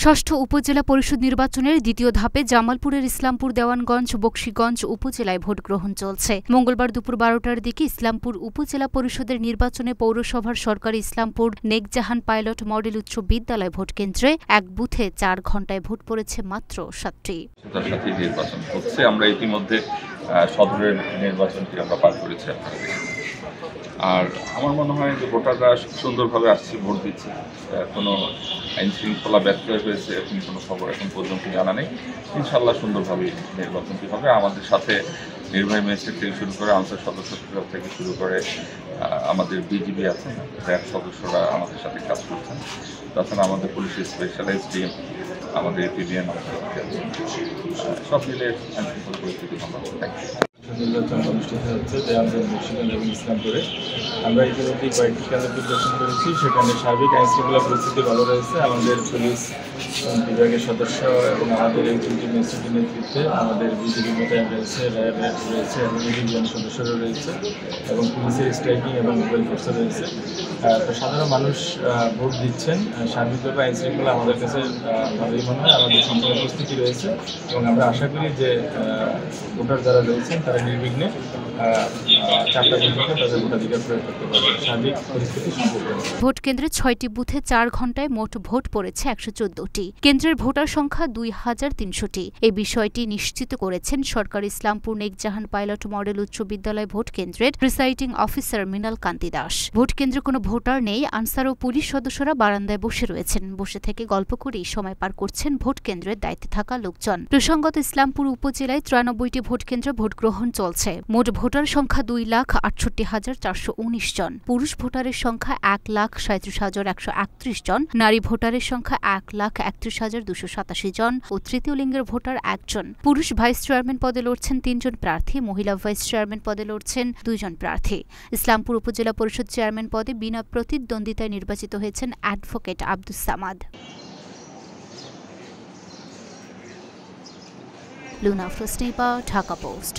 ষষ্ঠ উপজেলা পরিষদ নির্বাচনের দ্বিতীয় ধাপে জামালপুরের ইসলামপুর দেওয়ানগঞ্জ বকশীগঞ্জ উপজেলায় ভোট গ্রহণ চলছে। মঙ্গলবার দুপুর 12টার দিকে ইসলামপুর উপজেলা পরিষদের নির্বাচনে পৌরসভার সরকারি ইসলামপুর নেকজাহান পাইলট মডেল উচ্চ বিদ্যালয় ভোট কেন্দ্রে এক বুথে 4 ঘণ্টায় ভোট পড়েছে মাত্র 7টি। নির্বাচন হচ্ছে, আমরা ইতিমধ্যে সদরের নির্বাচনটি আমরা পার করেছি। আর আমার মনে হয় যে ভোটাররা সুন্দরভাবে আসছে, ভোট দিচ্ছে। কোনো আইন শৃঙ্খলা ব্যত্যয় হয়েছে এরকম কোনো খবর এখন পর্যন্ত জানা নেই। ইনশাল্লাহ সুন্দরভাবে নির্বাচনটি হবে। আমাদের সাথে নির্বাহী ম্যাজিস্ট্রেট থেকে শুরু করে আনসার সদস্য থেকে শুরু করে আমাদের বিজিবি আছেন, র্যাব সদস্যরা আমাদের সাথে কাজ করছেন। তাছাড়া আমাদের পুলিশের স্পেশালাইজড টিম, আমাদের এপিবিএন সব মিলে আইন শৃঙ্খলা পরিস্থিতি ভালো আছে। নির্বাচন অনুষ্ঠিত হচ্ছে দেওয়ানগঞ্জ, বকশীগঞ্জ এবং ইসলামপুরে। আমরা ইতিমধ্যে কয়েকটি কেন্দ্র পরিদর্শন করেছি, সেখানে সার্বিক আইন শৃঙ্খলা পরিস্থিতি ভালো রয়েছে। আমাদের পুলিশ বিভাগের সদস্য এবং আমাদের এই দুটি ম্যাজিস্ট্রেটের নেতৃত্বে আমাদের বিজিবি মোতায়েন রয়েছে, র্যাব রয়েছে এবং এডিবিএন সদস্যরা রয়েছে এবং পুলিশের স্ট্রাইকিং এবং মোবাইল ফোর্সও রয়েছে। তো সাধারণ মানুষ ভোট দিচ্ছেন। সার্বিকভাবে আইন শৃঙ্খলা আমাদের কাছে ভালোই মনে হয়। আমাদের সম্পূর্ণ প্রস্তুতি রয়েছে এবং আমরা আশা করি যে ভোটার যারা রয়েছেন তারা নির্বিঘ্নে 4টা পর্যন্ত তাদের ভোটাধিকার প্রয়োগ করতে পারবে। সার্বিক পরিস্থিতি সম্পূর্ণ। ভোট কেন্দ্রে 6টি বুথে 4 ঘণ্টায় মোট ভোট পড়েছে 114টি। কেন্দ্রের ভোটার সংখ্যা 2300টি। এই বিষয়টি নিশ্চিত করেছেন সরকারি ইসলামপুর নেকজাহান পাইলট মডেল উচ্চ বিদ্যালয় ভোট কেন্দ্রের প্রিসাইডিং অফিসার মৃণাল কান্তি দাস। ভোট কেন্দ্রে কোনো ভোটার নেই। আনসার ও পুলিশ সদস্যরা বারান্দায় বসে রয়েছেন। বসে থেকে গল্প করেই সময় পার করছেন ভোট কেন্দ্রের দায়িত্বে থাকা লোকজন। প্রসঙ্গত ইসলামপুর উপজেলায় 93টি ভোট কেন্দ্রে ভোট গ্রহণ চলছে। মোট ভোটার সংখ্যা 2,68,419 জন। পুরুষ ভোটারের সংখ্যা 1,37,131 জন। নারী ভোটারের সংখ্যা 1,31,287 জন ও তৃতীয় লিঙ্গের ভোটার 1 জন। পুরুষ ভাইস চেয়ারম্যান পদে লড়ছেন 3 জন প্রার্থী, মহিলা ভাইস চেয়ারম্যান পদে লড়ছেন 2 জন প্রার্থী। ইসলামপুর উপজেলা পরিষদ চেয়ারম্যান পদে বিনা প্রতিদ্বন্দ্বিতায় নির্বাচিত হয়েছেন অ্যাডভোকেট আব্দুস সামাদ। লুনা ফ্রস্টেপা, ঢাকা পোস্ট।